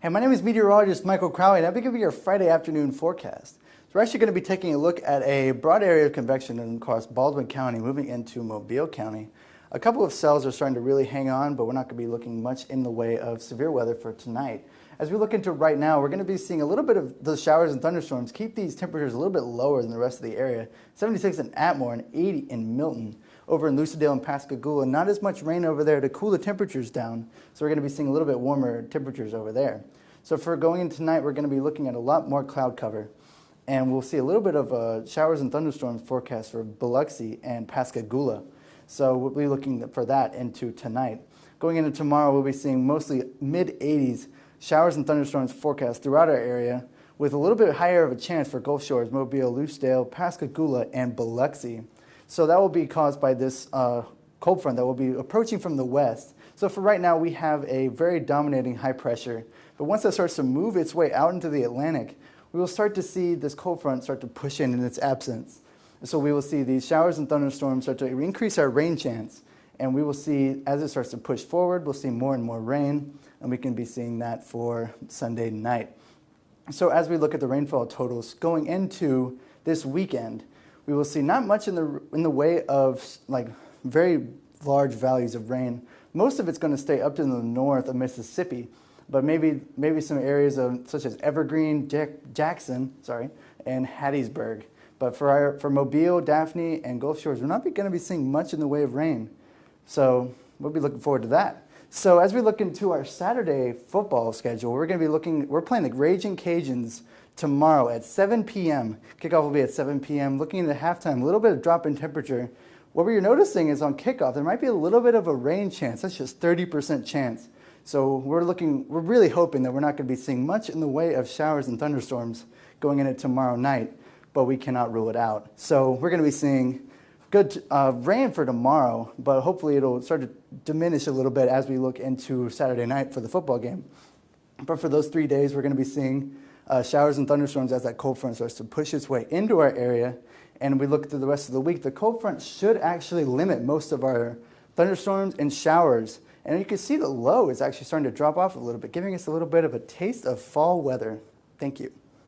Hey, my name is meteorologist Michael Crowley, and I'll be giving you your Friday afternoon forecast. So we're actually going to be taking a look at a broad area of convection across Baldwin County, moving into Mobile County. A couple of cells are starting to really hang on, but we're not going to be looking much in the way of severe weather for tonight. As we look into right now, we're going to be seeing a little bit of those showers and thunderstorms keep these temperatures a little bit lower than the rest of the area. 76 in Atmore and 80 in Milton. Over in Lucedale and Pascagoula, not as much rain over there to cool the temperatures down, so we're going to be seeing a little bit warmer temperatures over there. So for going into tonight, we're going to be looking at a lot more cloud cover, and we'll see a little bit of showers and thunderstorms forecast for Biloxi and Pascagoula. So we'll be looking for that into tonight. Going into tomorrow, we'll be seeing mostly mid-80s showers and thunderstorms forecast throughout our area, with a little bit higher of a chance for Gulf Shores, Mobile, Lucedale, Pascagoula, and Biloxi. So that will be caused by this cold front that will be approaching from the west. So for right now, we have a very dominating high pressure. But once that starts to move its way out into the Atlantic, we will start to see this cold front start to push in its absence. And so we will see these showers and thunderstorms start to increase our rain chance. And we will see, as it starts to push forward, we'll see more and more rain. And we can be seeing that for Sunday night. So as we look at the rainfall totals going into this weekend, we will see not much in the way of like very large values of rain. Most of it's going to stay up to the north of Mississippi, but maybe some areas such as Evergreen, Jackson, and Hattiesburg. But for Mobile, Daphne, and Gulf Shores, we're not going to be seeing much in the way of rain. So we'll be looking forward to that. So as we look into our Saturday football schedule, we're playing the Raging Cajuns tomorrow at 7 p.m. Kickoff will be at 7 p.m. Looking into halftime, a little bit of drop in temperature. What we're noticing is on kickoff, there might be a little bit of a rain chance. That's just 30% chance. So we're really hoping that we're not going to be seeing much in the way of showers and thunderstorms going into tomorrow night, but we cannot rule it out. So we're going to be seeing good rain for tomorrow, but hopefully it'll start to diminish a little bit as we look into Saturday night for the football game. But for those 3 days, we're going to be seeing showers and thunderstorms as that cold front starts to push its way into our area. And we look through the rest of the week, the cold front should actually limit most of our thunderstorms and showers. And you can see the low is actually starting to drop off a little bit, giving us a little bit of a taste of fall weather. Thank you.